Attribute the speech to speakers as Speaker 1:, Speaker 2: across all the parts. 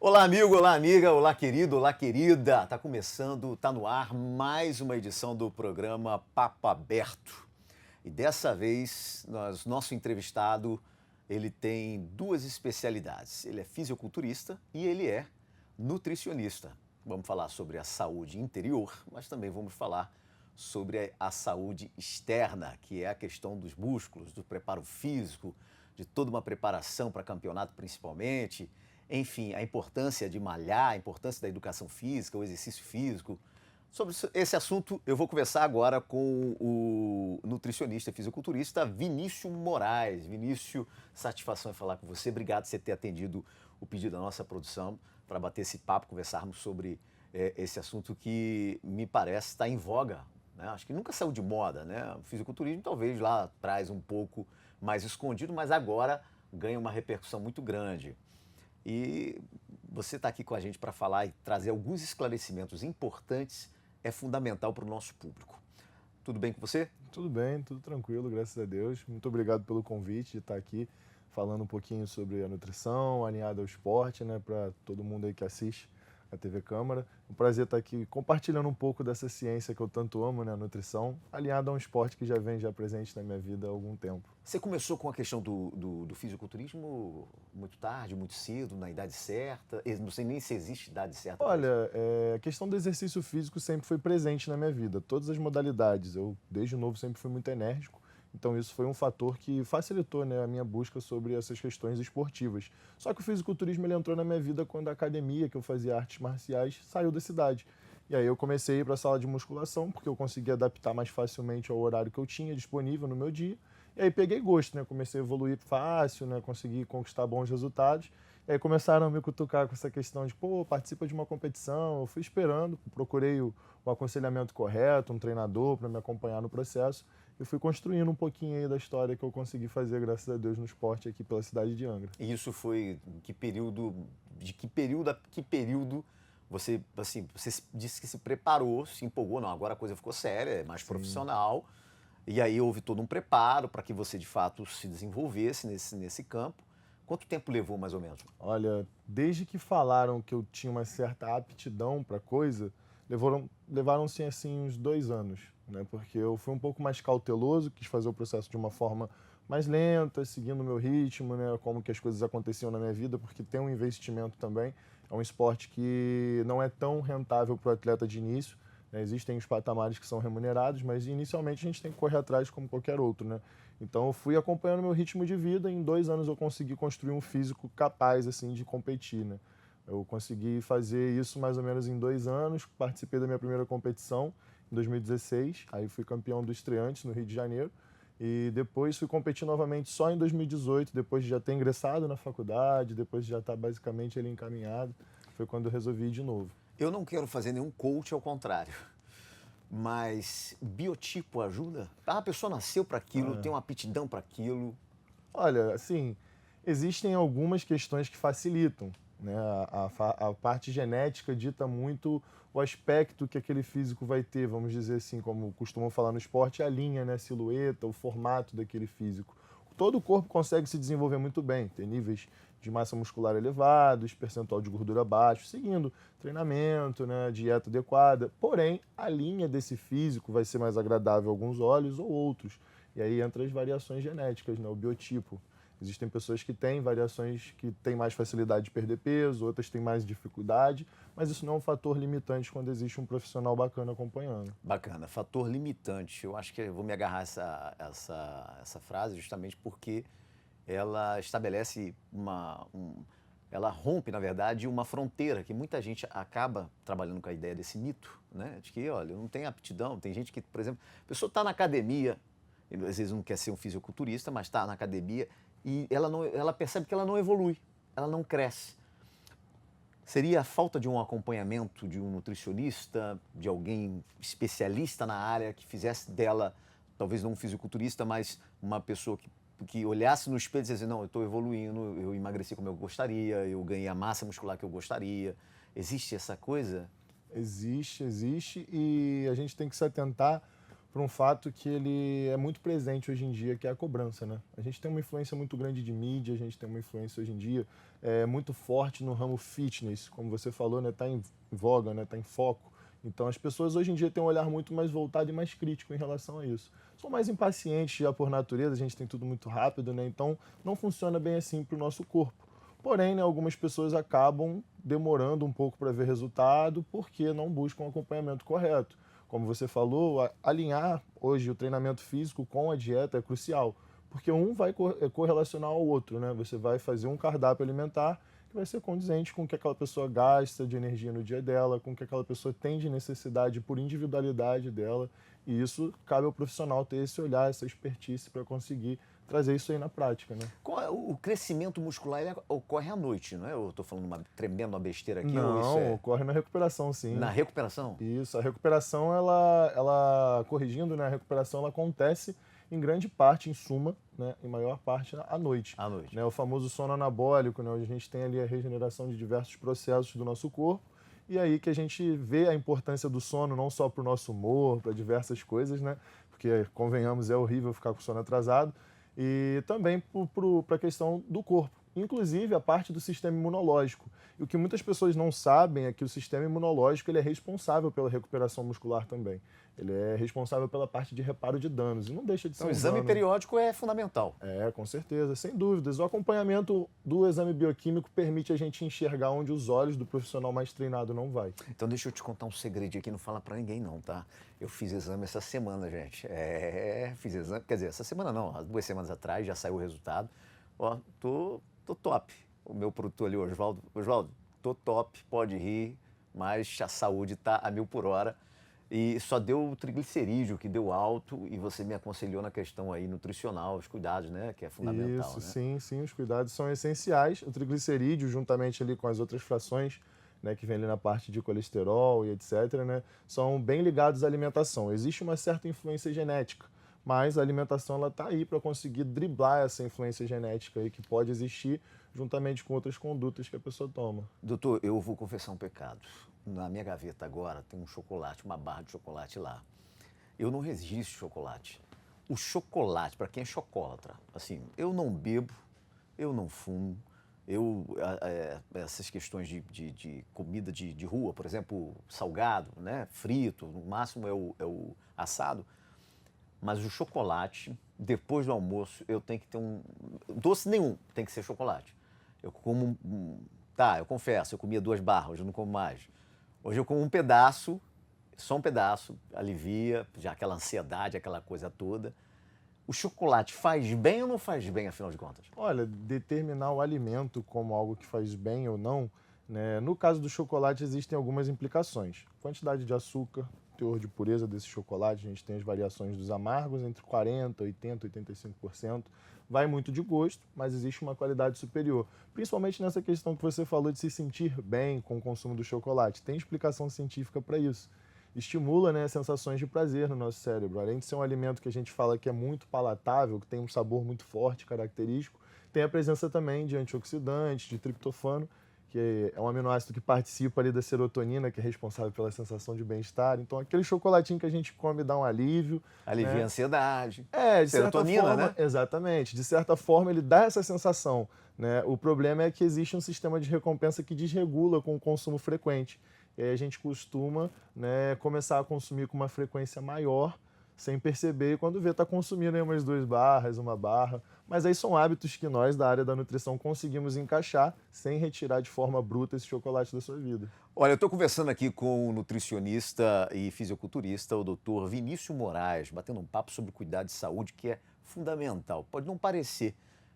Speaker 1: Olá, amigo, olá, amiga, olá, querido, olá, querida. Tá começando, tá no ar mais uma edição do programa Papo Aberto. E dessa vez, nosso entrevistado, ele tem duas especialidades. Ele é fisiculturista e ele é nutricionista. Vamos falar sobre a saúde interior, mas também vamos falar sobre a saúde externa, que é a questão dos músculos, do preparo físico, de toda uma preparação para campeonato principalmente. Enfim, a importância de malhar, a importância da educação física, o exercício físico. Sobre esse assunto, eu vou conversar agora com o nutricionista e fisiculturista Vinícius Moraes. Vinícius, satisfação em falar com você. Obrigado por você ter atendido o pedido da nossa produção para bater esse papo, conversarmos sobre esse assunto que me parece estar em voga, né? Acho que nunca saiu de moda, né? O fisiculturismo talvez lá atrás um pouco mais escondido, mas agora ganha uma repercussão muito grande. E você está aqui com a gente para falar e trazer alguns esclarecimentos importantes, é fundamental para o nosso público. Tudo bem com você?
Speaker 2: Tudo bem, tudo tranquilo, graças a Deus. Muito obrigado pelo convite de estar aqui falando um pouquinho sobre a nutrição, alinhada ao esporte, né, para todo mundo aí que assiste a TV Câmara. É um prazer estar aqui compartilhando um pouco dessa ciência que eu tanto amo, né, a nutrição, alinhada a um esporte que já vem presente na minha vida há algum tempo.
Speaker 1: Você começou com a questão do fisiculturismo muito tarde, muito cedo, na idade certa? Eu não sei nem se existe idade certa para isso.
Speaker 2: Olha, a questão do exercício físico sempre foi presente na minha vida, todas as modalidades. Eu, desde novo, sempre fui muito enérgico, então isso foi um fator que facilitou, né, a minha busca sobre essas questões esportivas. Só que o fisiculturismo ele entrou na minha vida quando a academia, que eu fazia artes marciais, saiu da cidade. E aí eu comecei a ir para a sala de musculação, porque eu conseguia adaptar mais facilmente ao horário que eu tinha disponível no meu dia. E aí peguei gosto, né? Comecei a evoluir fácil, né? Consegui conquistar bons resultados. E aí começaram a me cutucar com essa questão de, pô, participa de uma competição. Eu fui esperando, procurei o aconselhamento correto, um treinador para me acompanhar no processo. E fui construindo um pouquinho aí da história que eu consegui fazer, graças a Deus, no esporte aqui pela cidade de Angra.
Speaker 1: E isso foi em que período, de que período a que período você, assim, você disse que se preparou, se empolgou, não, agora a coisa ficou séria, é mais
Speaker 2: Sim.
Speaker 1: profissional, e aí houve todo um preparo para que você de fato se desenvolvesse nesse campo. Quanto tempo levou mais ou menos?
Speaker 2: Olha, desde que falaram que eu tinha uma certa aptidão para coisa, levaram-se assim uns 2 anos, né? Porque eu fui um pouco mais cauteloso, quis fazer o processo de uma forma mais lenta, seguindo o meu ritmo, né? Como que as coisas aconteciam na minha vida, porque tem um investimento também. É um esporte que não é tão rentável para o atleta de início, né? Existem os patamares que são remunerados, mas inicialmente a gente tem que correr atrás como qualquer outro, né? Então eu fui acompanhando meu ritmo de vida e em 2 anos eu consegui construir um físico capaz assim de competir, né? Eu consegui fazer isso mais ou menos em 2 anos, participei da minha primeira competição em 2016, aí fui campeão do estreante no Rio de Janeiro e depois fui competir novamente só em 2018, depois de já ter ingressado na faculdade, depois de já estar basicamente ali encaminhado, foi quando eu resolvi ir de novo.
Speaker 1: Eu não quero fazer nenhum coach, ao contrário, mas biotipo ajuda? A pessoa nasceu para aquilo, tem uma aptidão para aquilo.
Speaker 2: Olha, assim, existem algumas questões que facilitam, né? A parte genética dita muito o aspecto que aquele físico vai ter, vamos dizer assim, como costumam falar no esporte, a linha, né? A silhueta, o formato daquele físico. Todo o corpo consegue se desenvolver muito bem, ter níveis de massa muscular elevados, percentual de gordura baixo, seguindo treinamento, né, dieta adequada. Porém, a linha desse físico vai ser mais agradável a alguns olhos ou outros. E aí entra as variações genéticas, né, o biotipo. Existem pessoas que têm variações que têm mais facilidade de perder peso, outras têm mais dificuldade, mas isso não é um fator limitante quando existe um profissional bacana acompanhando.
Speaker 1: Bacana, fator limitante. Eu acho que eu vou me agarrar a essa frase justamente porque ela estabelece ela rompe, na verdade, uma fronteira que muita gente acaba trabalhando com a ideia desse mito, né? De que, olha, eu não tenho aptidão. Tem gente que, por exemplo, a pessoa está na academia, ele, às vezes não quer ser um fisiculturista, mas está na academia e ela percebe que ela não evolui, ela não cresce. Seria a falta de um acompanhamento de um nutricionista, de alguém especialista na área, que fizesse dela, talvez não um fisiculturista, mas uma pessoa que olhasse no espelho e dissesse, não, eu estou evoluindo, eu emagreci como eu gostaria, eu ganhei a massa muscular que eu gostaria. Existe essa coisa?
Speaker 2: Existe, existe, e a gente tem que se atentar por um fato que ele é muito presente hoje em dia, que é a cobrança, né? A gente tem uma influência muito grande de mídia, a gente tem uma influência hoje em dia muito forte no ramo fitness, como você falou, né? Tá em voga, né? Tá em foco. Então as pessoas hoje em dia têm um olhar muito mais voltado e mais crítico em relação a isso. São mais impacientes já por natureza, a gente tem tudo muito rápido, né? Então não funciona bem assim para o nosso corpo. Porém, né, algumas pessoas acabam demorando um pouco para ver resultado porque não buscam o acompanhamento correto. Como você falou, alinhar hoje o treinamento físico com a dieta é crucial, porque um vai correlacionar ao outro, né? Você vai fazer um cardápio alimentar que vai ser condizente com o que aquela pessoa gasta de energia no dia dela, com o que aquela pessoa tem de necessidade por individualidade dela, e isso cabe ao profissional ter esse olhar, essa expertise para conseguir trazer isso aí na prática, né?
Speaker 1: O crescimento muscular ele ocorre à noite, não é? Eu estou falando uma tremenda besteira aqui, ou isso
Speaker 2: Não, ocorre na recuperação, sim.
Speaker 1: na recuperação?
Speaker 2: Isso, a recuperação, ela corrigindo, né, a recuperação ela acontece em grande parte, em suma, né, em maior parte à noite.
Speaker 1: À noite.
Speaker 2: Né, o famoso sono anabólico, né, onde a gente tem ali a regeneração de diversos processos do nosso corpo, e aí que a gente vê a importância do sono não só para o nosso humor, para diversas coisas, né, porque, convenhamos, é horrível ficar com sono atrasado, e também para a questão do corpo, inclusive a parte do sistema imunológico. E o que muitas pessoas não sabem é que o sistema imunológico ele é responsável pela recuperação muscular também. Ele é responsável pela parte de reparo de danos e não deixa de ser
Speaker 1: Então, o
Speaker 2: um
Speaker 1: exame
Speaker 2: dano.
Speaker 1: periódico é fundamental.
Speaker 2: É, com certeza, sem dúvidas. O acompanhamento do exame bioquímico permite a gente enxergar onde os olhos do profissional mais treinado não vai.
Speaker 1: Então, deixa eu te contar um segredinho aqui, não fala pra ninguém não, tá? Eu fiz exame essa semana, gente. Fiz exame, quer dizer, essa semana não, há 2 semanas atrás já saiu o resultado. Ó, tô top. O meu produtor ali, Oswaldo, tô top, pode rir, mas a saúde tá a 1000 por hora. E só deu o triglicerídeo que deu alto e você me aconselhou na questão aí nutricional, os cuidados, né? Que é fundamental,
Speaker 2: Isso,
Speaker 1: né?
Speaker 2: sim, os cuidados são essenciais. O triglicerídeo, juntamente ali com as outras frações, né, que vem ali na parte de colesterol e etc., né, são bem ligados à alimentação. Existe uma certa influência genética, mas a alimentação ela está aí para conseguir driblar essa influência genética aí que pode existir juntamente com outras condutas que a pessoa toma.
Speaker 1: Doutor, eu vou confessar um pecado. Na minha gaveta agora tem um chocolate, uma barra de chocolate lá. Eu não resisto ao chocolate. O chocolate, para quem é chocolatra, assim, eu não bebo, eu não fumo, essas questões de comida de rua, por exemplo, salgado, né, frito, no máximo é o assado, mas o chocolate, depois do almoço, eu tenho que ter doce nenhum, tem que ser chocolate. Eu como, eu confesso, eu comia 2 barras, hoje eu não como mais. Hoje eu como um pedaço, só um pedaço, alivia, já aquela ansiedade, aquela coisa toda. O chocolate faz bem ou não faz bem, afinal de contas?
Speaker 2: Olha, determinar o alimento como algo que faz bem ou não, né? No caso do chocolate existem algumas implicações. Quantidade de açúcar, teor de pureza desse chocolate, a gente tem as variações dos amargos entre 40%, 80%, 85%. Vai muito de gosto, mas existe uma qualidade superior. Principalmente nessa questão que você falou de se sentir bem com o consumo do chocolate. Tem explicação científica para isso. Estimula, né, sensações de prazer no nosso cérebro. Além de ser um alimento que a gente fala que é muito palatável, que tem um sabor muito forte, característico, tem a presença também de antioxidantes, de triptofano, que é um aminoácido que participa ali da serotonina, que é responsável pela sensação de bem-estar. Então, aquele chocolatinho que a gente come dá um alívio.
Speaker 1: Alivia, né, a ansiedade.
Speaker 2: De
Speaker 1: serotonina,
Speaker 2: certa forma,
Speaker 1: né?
Speaker 2: Exatamente. De certa forma, ele dá essa sensação, né? O problema é que existe um sistema de recompensa que desregula com o consumo frequente. E aí a gente costuma, né, começar a consumir com uma frequência maior, sem perceber, e quando vê, está consumindo aí umas 2 barras, 1 barra. Mas aí são hábitos que nós, da área da nutrição, conseguimos encaixar sem retirar de forma bruta esse chocolate da sua vida.
Speaker 1: Olha, eu estou conversando aqui com o nutricionista e fisiculturista, o doutor Vinícius Moraes, batendo um papo sobre cuidado de saúde, que é fundamental. Pode não parecer,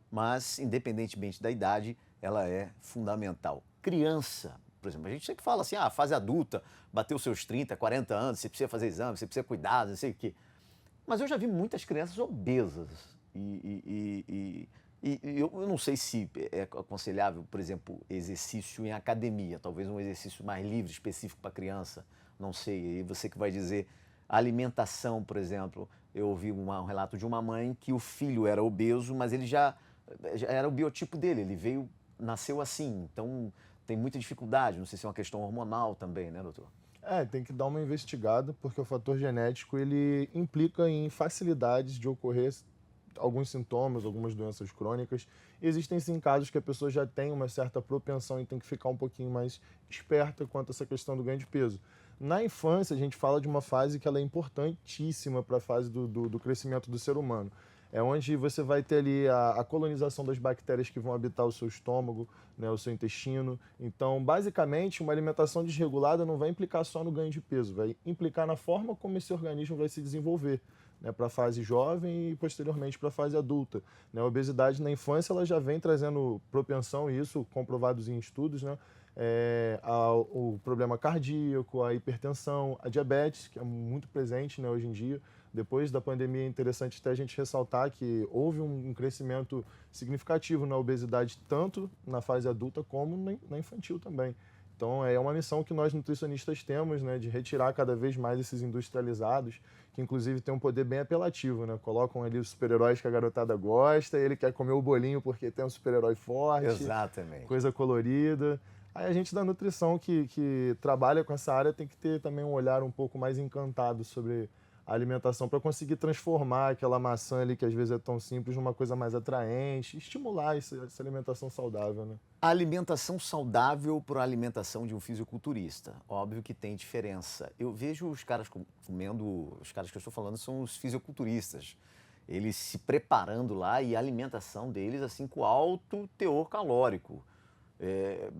Speaker 1: mas, independentemente da idade, ela é fundamental. Criança, por exemplo, a gente sempre fala assim, fase adulta, bateu seus 30, 40 anos, você precisa fazer exame, você precisa cuidar, não sei o quê. Mas eu já vi muitas crianças obesas e eu não sei se é aconselhável, por exemplo, exercício em academia, talvez um exercício mais livre, específico para criança, não sei. E você que vai dizer, alimentação, por exemplo, eu ouvi um relato de uma mãe que o filho era obeso, mas ele já era o biotipo dele, nasceu assim, então tem muita dificuldade, não sei se é uma questão hormonal também, né, doutor?
Speaker 2: Tem que dar uma investigada, porque o fator genético ele implica em facilidades de ocorrer alguns sintomas, algumas doenças crônicas. Existem sim casos que a pessoa já tem uma certa propensão e tem que ficar um pouquinho mais esperta quanto a essa questão do ganho de peso. Na infância, a gente fala de uma fase que ela é importantíssima para a fase do crescimento do ser humano. É onde você vai ter ali a colonização das bactérias que vão habitar o seu estômago, né, o seu intestino. Então, basicamente, uma alimentação desregulada não vai implicar só no ganho de peso, vai implicar na forma como esse organismo vai se desenvolver, né, para a fase jovem e posteriormente para a fase adulta. Né? A obesidade na infância ela já vem trazendo propensão, e isso comprovados em estudos, né, o problema cardíaco, a hipertensão, a diabetes, que é muito presente, né, hoje em dia. Depois da pandemia, é interessante até a gente ressaltar que houve um crescimento significativo na obesidade, tanto na fase adulta como na infantil também. Então, é uma missão que nós nutricionistas temos, né, de retirar cada vez mais esses industrializados, que inclusive tem um poder bem apelativo, né? Colocam ali os super-heróis que a garotada gosta, ele quer comer o bolinho porque tem um super-herói forte,
Speaker 1: Exatamente.
Speaker 2: coisa colorida. Aí a gente da nutrição que trabalha com essa área tem que ter também um olhar um pouco mais encantado sobre a alimentação para conseguir transformar aquela maçã ali que às vezes é tão simples numa coisa mais atraente, estimular essa alimentação saudável, né?
Speaker 1: A alimentação saudável para a alimentação de um fisiculturista. Óbvio que tem diferença. Eu vejo os caras comendo, os caras que eu estou falando são os fisiculturistas. Eles se preparando lá e a alimentação deles assim com alto teor calórico. É,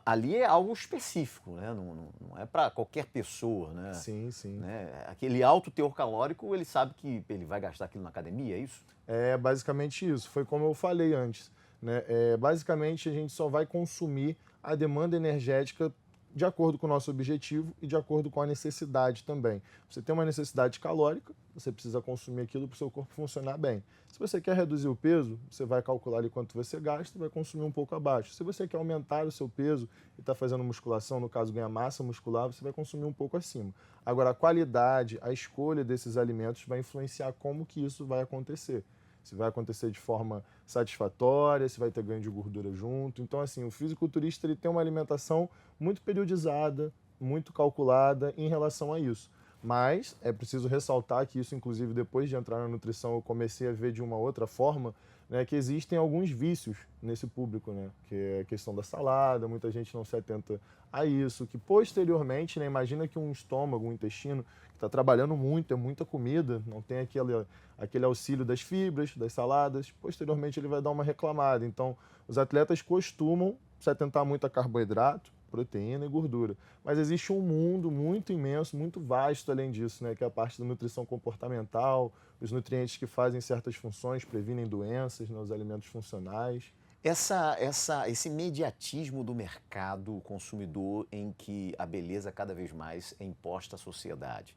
Speaker 1: ali é algo específico, né? Não é para qualquer pessoa, né?
Speaker 2: Sim, sim.
Speaker 1: Né? Aquele alto teor calórico, ele sabe que ele vai gastar aquilo na academia, é isso?
Speaker 2: É basicamente isso. Foi como eu falei antes, né? Basicamente, a gente só vai consumir a demanda energética de acordo com o nosso objetivo e de acordo com a necessidade também. Você tem uma necessidade calórica, você precisa consumir aquilo para o seu corpo funcionar bem. Se você quer reduzir o peso, você vai calcular ali quanto você gasta e vai consumir um pouco abaixo. Se você quer aumentar o seu peso e está fazendo musculação, no caso ganhar massa muscular, você vai consumir um pouco acima. Agora, a qualidade, a escolha desses alimentos vai influenciar como que isso vai acontecer. Se vai acontecer de forma satisfatória, se vai ter ganho de gordura junto. Então, assim, o fisiculturista ele tem uma alimentação muito periodizada, muito calculada em relação a isso. Mas é preciso ressaltar que isso, inclusive, depois de entrar na nutrição, eu comecei a ver de uma outra forma, né, que existem alguns vícios nesse público, né, que é a questão da salada, muita gente não se atenta a isso, que posteriormente, né, imagina que um estômago, um intestino, que está trabalhando muito, é muita comida, não tem aquele auxílio das fibras, das saladas, posteriormente ele vai dar uma reclamada. Então, os atletas costumam se atentar muito a carboidrato, proteína e gordura. Mas existe um mundo muito imenso, muito vasto além disso, né? Que é a parte da nutrição comportamental, os nutrientes que fazem certas funções, previnem doenças, né? Os alimentos funcionais.
Speaker 1: Esse imediatismo do mercado consumidor em que a beleza cada vez mais é imposta à sociedade,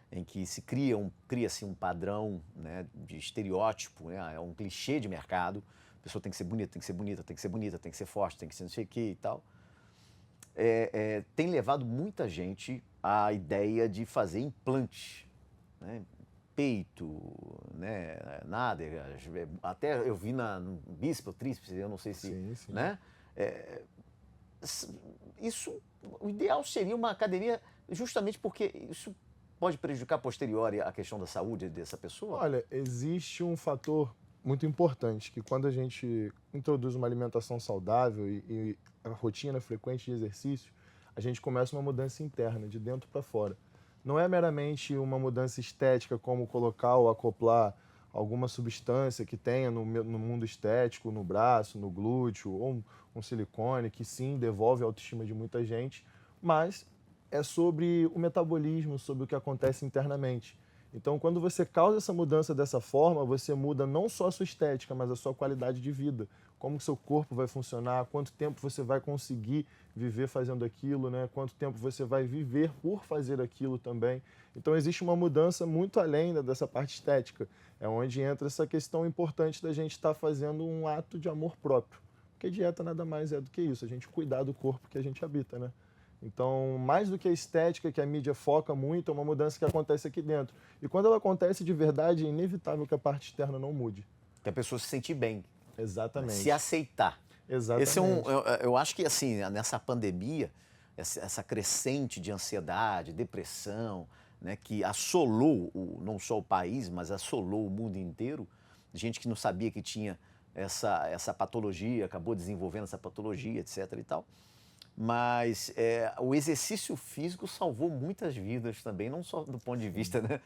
Speaker 1: em que se cria-se um padrão, né, de estereótipo, né, é um clichê de mercado, a pessoa tem que ser bonita, tem que ser bonita, tem que ser bonita, tem que ser forte, tem que ser não sei o que e tal. Tem levado muita gente à ideia de fazer implante, né? Peito, né? Nádegas, até eu vi no bíceps, tríceps, eu não sei se,
Speaker 2: Sim, sim.
Speaker 1: né? Isso, o ideal seria uma academia, justamente porque isso pode prejudicar a posteriori a questão da saúde dessa pessoa?
Speaker 2: Olha, existe um fator muito importante, que quando a gente introduz uma alimentação saudável e a rotina frequente de exercício, a gente começa uma mudança interna, de dentro para fora. Não é meramente uma mudança estética, como colocar ou acoplar alguma substância que tenha no mundo estético, no braço, no glúteo, ou um silicone, que sim, devolve a autoestima de muita gente, mas é sobre o metabolismo, sobre o que acontece internamente. Então, quando você causa essa mudança dessa forma, você muda não só a sua estética, mas a sua qualidade de vida. Como que seu corpo vai funcionar, quanto tempo você vai conseguir viver fazendo aquilo, né? Quanto tempo você vai viver por fazer aquilo também. Então, existe uma mudança muito além dessa parte estética. É onde entra essa questão importante da gente estar fazendo um ato de amor próprio. Porque dieta nada mais é do que isso, a gente cuidar do corpo que a gente habita, né? Então, mais do que a estética que a mídia foca muito, é uma mudança que acontece aqui dentro. E quando ela acontece de verdade, é inevitável que a parte externa não mude.
Speaker 1: Que a pessoa se sentir bem,
Speaker 2: Exatamente.
Speaker 1: se aceitar.
Speaker 2: Exatamente.
Speaker 1: Eu acho que assim, nessa pandemia, essa crescente de ansiedade, depressão, né, que assolou não só o país, mas assolou o mundo inteiro. Gente que não sabia que tinha essa patologia, acabou desenvolvendo essa patologia, etc. e tal. Mas o exercício físico salvou muitas vidas também, não só do ponto de vista, né,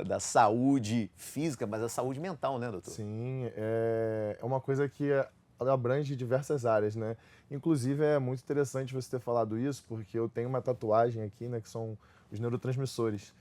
Speaker 1: da saúde física, mas da saúde mental, né, doutor?
Speaker 2: Sim, é uma coisa que abrange diversas áreas, né? Inclusive é muito interessante você ter falado isso, porque eu tenho uma tatuagem aqui, né, que são os neurotransmissores,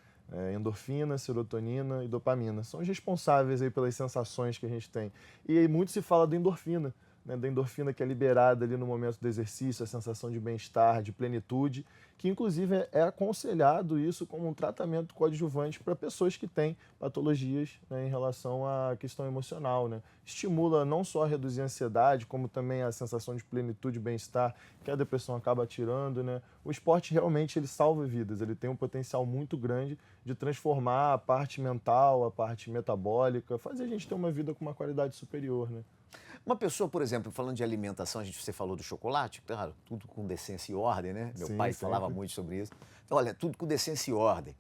Speaker 2: endorfina, serotonina e dopamina. São os responsáveis aí pelas sensações que a gente tem. E aí muito se fala da endorfina, né, da endorfina que é liberada ali no momento do exercício, a sensação de bem-estar, de plenitude, que inclusive é aconselhado isso como um tratamento coadjuvante para pessoas que têm patologias, né, em relação à questão emocional, né? Estimula não só a reduzir a ansiedade, como também a sensação de plenitude e bem-estar que a depressão acaba tirando, né? O esporte realmente ele salva vidas, ele tem um potencial muito grande de transformar a parte mental, a parte metabólica, fazer a gente ter uma vida com uma qualidade superior, né?
Speaker 1: Uma pessoa, por exemplo, falando de alimentação, você falou do chocolate, claro, tudo com decência e ordem, né? Meu
Speaker 2: Sim,
Speaker 1: pai falava
Speaker 2: sempre.
Speaker 1: muito sobre isso. Então, olha, tudo com decência e ordem.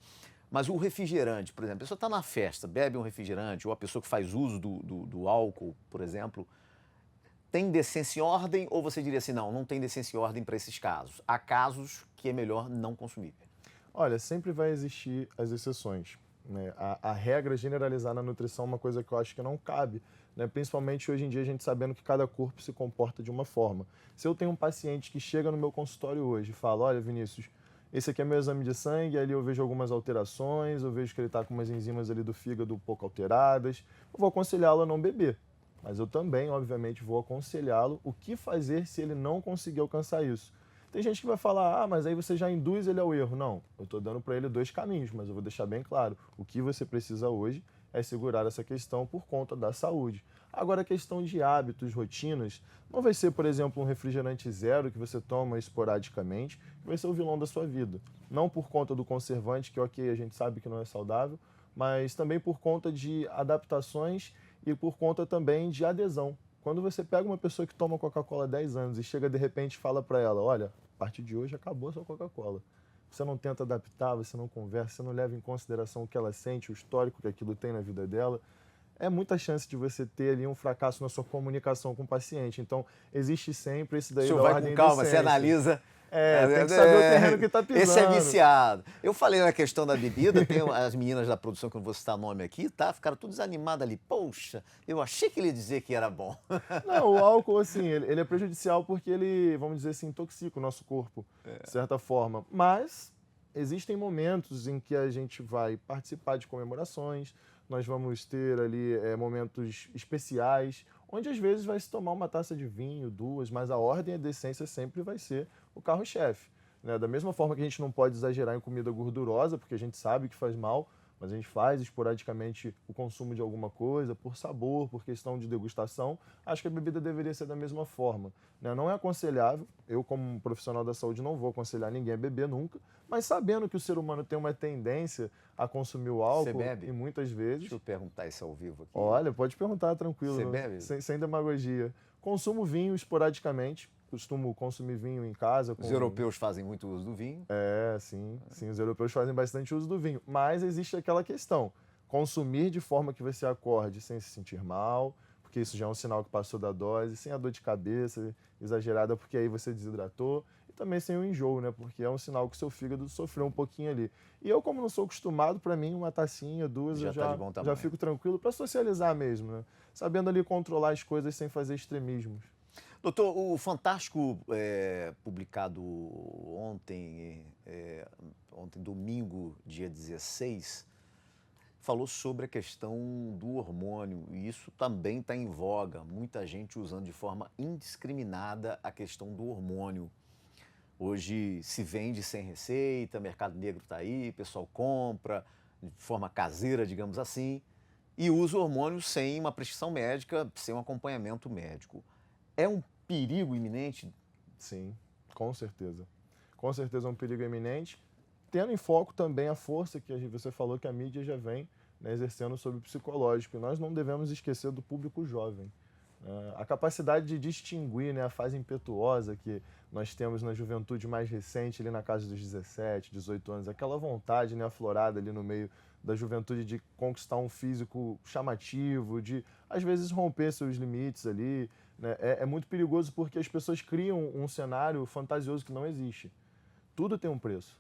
Speaker 1: Mas o refrigerante, por exemplo, a pessoa está na festa, bebe um refrigerante, ou a pessoa que faz uso do álcool, por exemplo, tem decência e ordem, ou você diria assim, não tem decência e ordem para esses casos? Há casos que é melhor não consumir.
Speaker 2: Olha, sempre vai existir as exceções, né? A regra generalizar na nutrição é uma coisa que eu acho que não cabe, né? Principalmente hoje em dia a gente sabendo que cada corpo se comporta de uma forma. Se eu tenho um paciente que chega no meu consultório hoje e fala, olha, Vinícius, esse aqui é meu exame de sangue, ali eu vejo algumas alterações, eu vejo que ele está com umas enzimas ali do fígado um pouco alteradas, eu vou aconselhá-lo a não beber. Mas eu também, obviamente, vou aconselhá-lo o que fazer se ele não conseguir alcançar isso. Tem gente que vai falar, mas aí você já induz ele ao erro. Não, eu estou dando para ele dois caminhos, mas eu vou deixar bem claro. O que você precisa hoje é segurar essa questão por conta da saúde. Agora, a questão de hábitos, rotinas, não vai ser, por exemplo, um refrigerante zero que você toma esporadicamente, que vai ser o vilão da sua vida. Não por conta do conservante, que ok, a gente sabe que não é saudável, mas também por conta de adaptações e por conta também de adesão. Quando você pega uma pessoa que toma Coca-Cola há 10 anos e chega de repente e fala para ela, olha, a partir de hoje acabou a sua Coca-Cola. Você não tenta adaptar, você não conversa, você não leva em consideração o que ela sente, o histórico que aquilo tem na vida dela, é muita chance de você ter ali um fracasso na sua comunicação com o paciente. Então, existe sempre esse
Speaker 1: O
Speaker 2: daí
Speaker 1: senhor
Speaker 2: da
Speaker 1: vai
Speaker 2: ordem
Speaker 1: com
Speaker 2: e
Speaker 1: calma, você
Speaker 2: decência.
Speaker 1: analisa.
Speaker 2: Tem que saber o terreno que está pisando.
Speaker 1: Esse é viciado. Eu falei na questão da bebida, tem as meninas da produção, que eu não vou citar nome aqui, tá? Ficaram tudo desanimadas ali. Poxa, eu achei que ele ia dizer que era bom.
Speaker 2: Não, o álcool, assim, ele é prejudicial porque ele, vamos dizer assim, intoxica o nosso corpo, de certa forma. Mas existem momentos em que a gente vai participar de comemorações, nós vamos ter ali momentos especiais, onde às vezes vai se tomar uma taça de vinho, duas, mas a ordem e a decência sempre vai ser o carro-chefe, né? Da mesma forma que a gente não pode exagerar em comida gordurosa, porque a gente sabe que faz mal, mas a gente faz esporadicamente o consumo de alguma coisa, por sabor, por questão de degustação, acho que a bebida deveria ser da mesma forma, né? Não é aconselhável, eu como um profissional da saúde não vou aconselhar ninguém a beber nunca, mas sabendo que o ser humano tem uma tendência a consumir o
Speaker 1: Você
Speaker 2: álcool,
Speaker 1: bebe?
Speaker 2: e muitas vezes...
Speaker 1: Deixa eu perguntar isso ao vivo aqui.
Speaker 2: Olha, pode perguntar tranquilo,
Speaker 1: Você bebe?
Speaker 2: sem demagogia. Consumo vinho esporadicamente, costumo consumir vinho em casa.
Speaker 1: Os europeus fazem muito uso do vinho.
Speaker 2: Sim, os europeus fazem bastante uso do vinho. Mas existe aquela questão, consumir de forma que você acorde sem se sentir mal, porque isso já é um sinal que passou da dose, sem a dor de cabeça exagerada, porque aí você desidratou, e também sem o enjoo, né? Porque é um sinal que o seu fígado sofreu um pouquinho ali. E eu, como não sou acostumado, para mim, uma tacinha, duas,
Speaker 1: Já
Speaker 2: eu
Speaker 1: tá de bom
Speaker 2: já
Speaker 1: tamanho.
Speaker 2: fico tranquilo para socializar mesmo, né? Sabendo ali controlar as coisas sem fazer extremismos.
Speaker 1: Doutor, o Fantástico, publicado ontem, domingo, dia 16, falou sobre a questão do hormônio, e isso também está em voga. Muita gente usando de forma indiscriminada a questão do hormônio. Hoje se vende sem receita, mercado negro está aí, o pessoal compra de forma caseira, digamos assim, e usa o hormônio sem uma prescrição médica, sem um acompanhamento médico. É um perigo iminente?
Speaker 2: Sim, com certeza. Com certeza é um perigo iminente, tendo em foco também a força que você falou que a mídia já vem, né, exercendo sobre o psicológico. E nós não devemos esquecer do público jovem, A capacidade de distinguir, né, a fase impetuosa que nós temos na juventude mais recente, ali na casa dos 17, 18 anos, aquela vontade, né, aflorada ali no meio da juventude de conquistar um físico chamativo, de às vezes romper seus limites ali, né, é muito perigoso porque as pessoas criam um cenário fantasioso que não existe. Tudo tem um preço.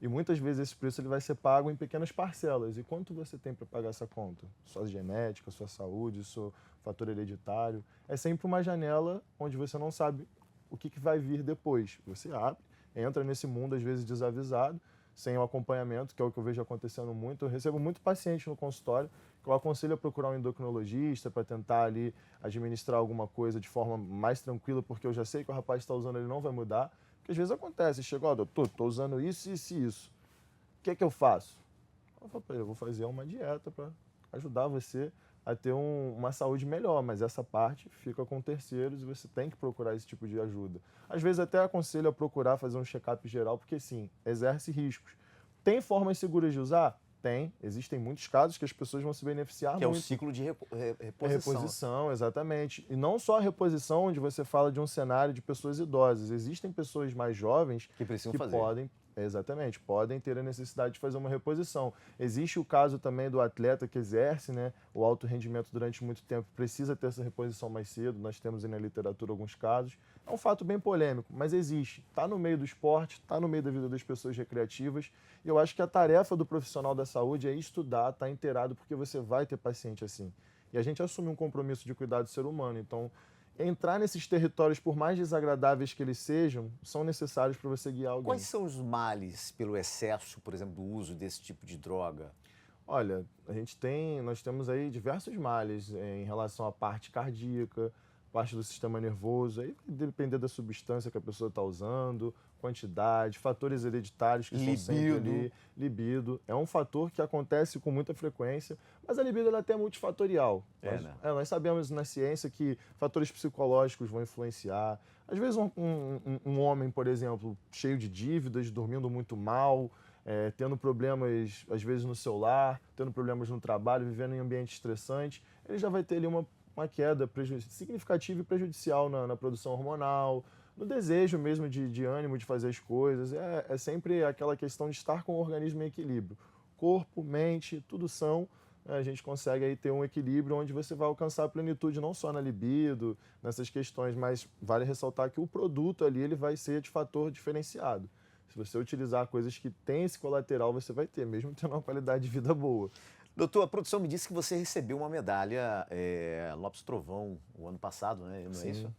Speaker 2: E muitas vezes esse preço ele vai ser pago em pequenas parcelas. E quanto você tem para pagar essa conta? Sua genética, sua saúde, seu fator hereditário. É sempre uma janela onde você não sabe o que vai vir depois. Você abre, entra nesse mundo às vezes desavisado, sem o acompanhamento, que é o que eu vejo acontecendo muito. Eu recebo muito paciente no consultório que eu aconselho a procurar um endocrinologista para tentar ali administrar alguma coisa de forma mais tranquila, porque eu já sei que o rapaz está usando, ele não vai mudar. Porque às vezes acontece, chega, ó, doutor, estou usando isso, isso e isso. O que é que eu faço? Eu falo para ele, eu vou fazer uma dieta para ajudar você a ter uma saúde melhor, mas essa parte fica com terceiros e você tem que procurar esse tipo de ajuda. Às vezes até aconselho a procurar fazer um check-up geral, porque sim, exerce riscos. Tem formas seguras de usar? Tem. Existem muitos casos que as pessoas vão se beneficiar muito.
Speaker 1: Que é o ciclo de reposição.
Speaker 2: Reposição, exatamente. E não só a reposição, onde você fala de um cenário de pessoas idosas. Existem pessoas mais jovens
Speaker 1: que precisam
Speaker 2: que
Speaker 1: fazer.
Speaker 2: podem ter a necessidade de fazer uma reposição. Existe o caso também do atleta que exerce, né, o alto rendimento durante muito tempo, precisa ter essa reposição mais cedo. Nós temos aí na literatura alguns casos. É um fato bem polêmico, mas existe. Está no meio do esporte, está no meio da vida das pessoas recreativas. E eu acho que a tarefa do profissional da saúde é estudar, estar inteirado, porque você vai ter paciente assim. E a gente assume um compromisso de cuidar do ser humano. Então, entrar nesses territórios, por mais desagradáveis que eles sejam, são necessários para você guiar alguém.
Speaker 1: Quais são os males pelo excesso, por exemplo, do uso desse tipo de droga?
Speaker 2: Olha, nós temos aí diversos males em relação à parte cardíaca, parte do sistema nervoso, aí vai depender da substância que a pessoa está usando, quantidade, fatores hereditários que são sempre ali. Libido. É um fator que acontece com muita frequência, mas a libido ela é até multifatorial.
Speaker 1: Né?
Speaker 2: Nós sabemos na ciência que fatores psicológicos vão influenciar. Às vezes um homem, por exemplo, cheio de dívidas, dormindo muito mal, tendo problemas, às vezes, no celular, tendo problemas no trabalho, vivendo em ambiente estressante, ele já vai ter ali uma queda significativa e prejudicial na produção hormonal, no desejo mesmo de ânimo de fazer as coisas. É sempre aquela questão de estar com o organismo em equilíbrio. Corpo, mente, tudo são. A gente consegue aí ter um equilíbrio onde você vai alcançar a plenitude não só na libido, nessas questões, mas vale ressaltar que o produto ali ele vai ser de fator diferenciado. Se você utilizar coisas que têm esse colateral, você vai ter, mesmo tendo uma qualidade de vida boa.
Speaker 1: Doutor, a produção me disse que você recebeu uma medalha Lopes Trovão o ano passado, né? Não é isso?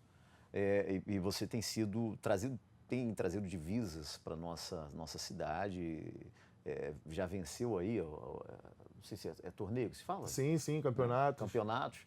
Speaker 1: E você tem trazido divisas para nossa cidade, já venceu aí, não sei se é torneio que se fala?
Speaker 2: Sim, campeonatos.
Speaker 1: Campeonatos.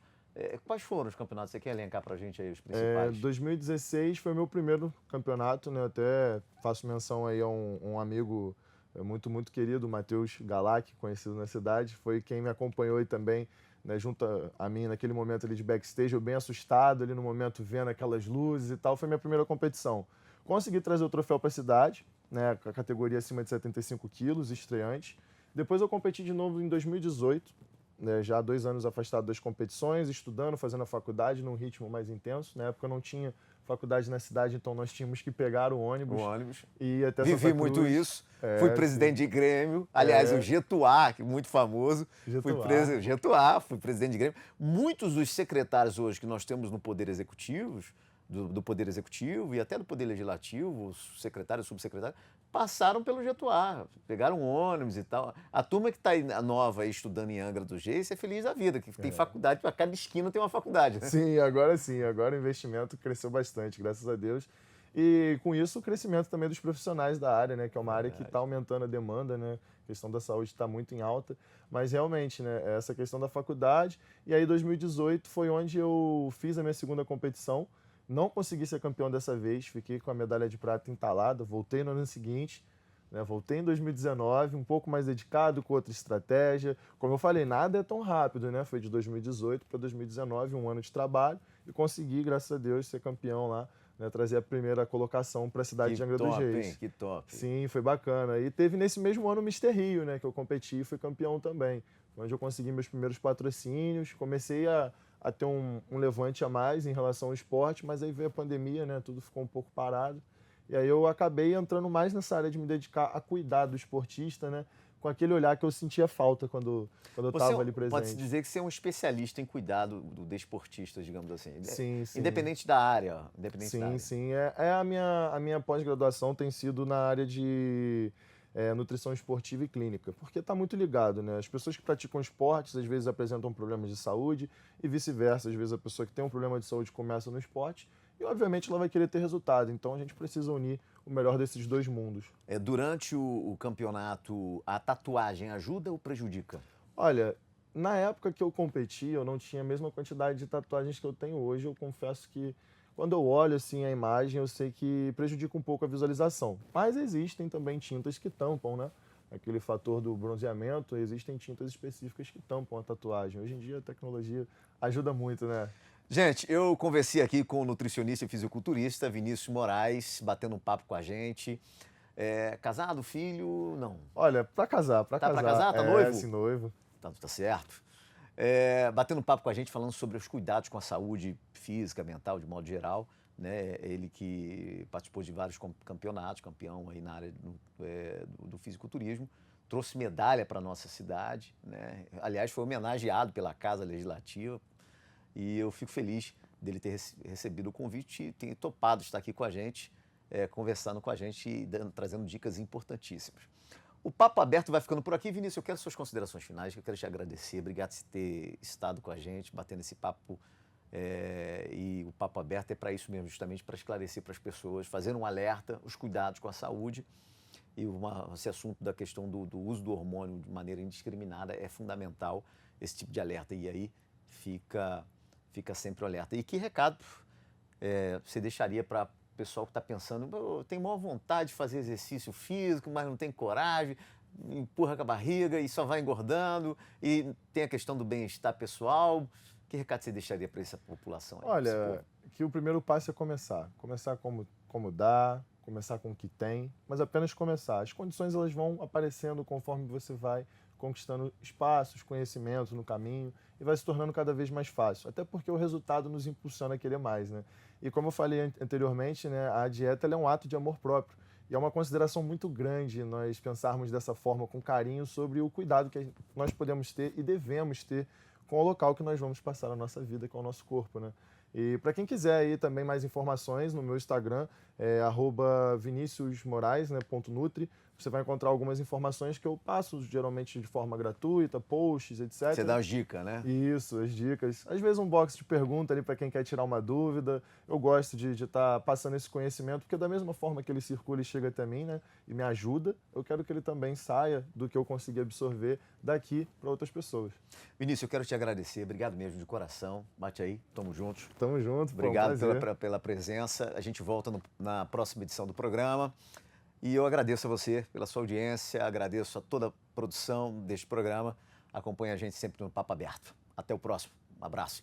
Speaker 1: Quais foram os campeonatos? Você quer elencar para a gente aí os principais?
Speaker 2: 2016 foi meu primeiro campeonato, né? Até faço menção aí a um amigo muito, muito querido, o Matheus Galac, conhecido na cidade, foi quem me acompanhou aí também, né, junto a mim naquele momento ali de backstage, eu bem assustado ali no momento, vendo aquelas luzes e tal, foi minha primeira competição. Consegui trazer o troféu para a cidade, né, com a categoria acima de 75 quilos, estreante. Depois eu competi de novo em 2018, né, já há 2 anos afastado das competições, estudando, fazendo a faculdade num ritmo mais intenso. Na época eu não tinha faculdade na cidade, então nós tínhamos que pegar o ônibus. E ir até
Speaker 1: Vivi muito isso. Fui presidente de Grêmio. Aliás, o Getuá, que é muito famoso. Fui presidente de Grêmio. Muitos dos secretários hoje que nós temos no Poder Executivo, do Poder Executivo e até do Poder Legislativo, os secretários e subsecretários, passaram pelo Getuá, pegaram ônibus e tal. A turma que está aí nova aí, estudando em Angra dos Reis é feliz da vida, que tem faculdade, para cada esquina tem uma faculdade. Né?
Speaker 2: Sim, agora o investimento cresceu bastante, graças a Deus. E com isso o crescimento também dos profissionais da área, né, que é uma área que está aumentando a demanda, né, a questão da saúde está muito em alta, mas realmente, né, essa questão da faculdade. E aí 2018 foi onde eu fiz a minha segunda competição. Não consegui ser campeão dessa vez, fiquei com a medalha de prata entalada, voltei no ano seguinte, né, voltei em 2019, um pouco mais dedicado, com outra estratégia. Como eu falei, nada é tão rápido, né? Foi de 2018 para 2019, um ano de trabalho, e consegui, graças a Deus, ser campeão lá, né, trazer a primeira colocação para a cidade de Angra dos Reis.
Speaker 1: Que top!
Speaker 2: Sim, foi bacana. E teve nesse mesmo ano o Mr. Rio, né, que eu competi e fui campeão também, onde eu consegui meus primeiros patrocínios, comecei a a ter um levante a mais em relação ao esporte, mas aí veio a pandemia, né? Tudo ficou um pouco parado. E aí eu acabei entrando mais nessa área de me dedicar a cuidar do esportista, né? Com aquele olhar que eu sentia falta quando eu
Speaker 1: Você
Speaker 2: estava ali
Speaker 1: pode-se
Speaker 2: presente.
Speaker 1: dizer que você é um especialista em cuidar do desportista, digamos assim.
Speaker 2: Sim, sim.
Speaker 1: Independente da área. Independente da
Speaker 2: Sim,
Speaker 1: área.
Speaker 2: sim. A minha pós-graduação tem sido na área de nutrição esportiva e clínica, porque está muito ligado, né? As pessoas que praticam esportes às vezes apresentam problemas de saúde e vice-versa. Às vezes a pessoa que tem um problema de saúde começa no esporte e, obviamente, ela vai querer ter resultado. Então a gente precisa unir o melhor desses dois mundos.
Speaker 1: Durante o campeonato, a tatuagem ajuda ou prejudica?
Speaker 2: Olha, na época que eu competi, eu não tinha a mesma quantidade de tatuagens que eu tenho hoje. Eu confesso que quando eu olho assim a imagem, eu sei que prejudica um pouco a visualização. Mas existem também tintas que tampam, né? Aquele fator do bronzeamento, existem tintas específicas que tampam a tatuagem. Hoje em dia a tecnologia ajuda muito, né?
Speaker 1: Gente, eu conversei aqui com o nutricionista e fisiculturista Vinícius Moraes, batendo um papo com a gente. Casado, filho? Não.
Speaker 2: Olha, pra casar,
Speaker 1: Tá pra casar? Tá noivo?
Speaker 2: Sim, noivo.
Speaker 1: Tá certo. Batendo um papo com a gente, falando sobre os cuidados com a saúde física, mental, de modo geral. Né? Ele que participou de vários campeonatos, campeão aí na área do fisiculturismo, trouxe medalha para nossa cidade. Né? Aliás, foi homenageado pela Casa Legislativa e eu fico feliz dele ter recebido o convite e ter topado estar aqui com a gente, conversando com a gente e trazendo dicas importantíssimas. O Papo Aberto vai ficando por aqui. Vinícius, eu quero suas considerações finais, eu quero te agradecer. Obrigado por ter estado com a gente, batendo esse papo. E o Papo Aberto é para isso mesmo, justamente para esclarecer para as pessoas, fazer um alerta, os cuidados com a saúde. E esse assunto da questão do uso do hormônio de maneira indiscriminada é fundamental, esse tipo de alerta. E aí fica sempre o alerta. E que recado você deixaria para o pessoal que está pensando, eu tenho maior vontade de fazer exercício físico, mas não tem coragem, empurra com a barriga e só vai engordando, e tem a questão do bem-estar pessoal. Que recado você deixaria para essa população aí?
Speaker 2: Olha, que o primeiro passo é começar. Começar como dá, começar com o que tem, mas apenas começar. As condições elas vão aparecendo conforme você vai conquistando espaços, conhecimentos no caminho e vai se tornando cada vez mais fácil. Até porque o resultado nos impulsiona a querer mais, né? E como eu falei anteriormente, né, a dieta ela é um ato de amor próprio. E é uma consideração muito grande nós pensarmos dessa forma, com carinho, sobre o cuidado que nós podemos ter e devemos ter com o local que nós vamos passar a nossa vida, que é o nosso corpo, né? E para quem quiser aí também mais informações, no meu Instagram é @viniciusmorais, né, .nutri. Você vai encontrar algumas informações que eu passo geralmente de forma gratuita, posts, etc.
Speaker 1: Você dá as dicas, né?
Speaker 2: Isso, as dicas. Às vezes um box de pergunta ali para quem quer tirar uma dúvida. Eu gosto de estar passando esse conhecimento, porque da mesma forma que ele circula e chega até mim, né, e me ajuda, eu quero que ele também saia do que eu consegui absorver daqui para outras pessoas.
Speaker 1: Vinícius, eu quero te agradecer. Obrigado mesmo, de coração. Bate aí, tamo juntos.
Speaker 2: Tamo junto.
Speaker 1: Obrigado pela presença. A gente volta na próxima edição do programa. E eu agradeço a você pela sua audiência, agradeço a toda a produção deste programa. Acompanhe a gente sempre no Papo Aberto. Até o próximo. Um abraço.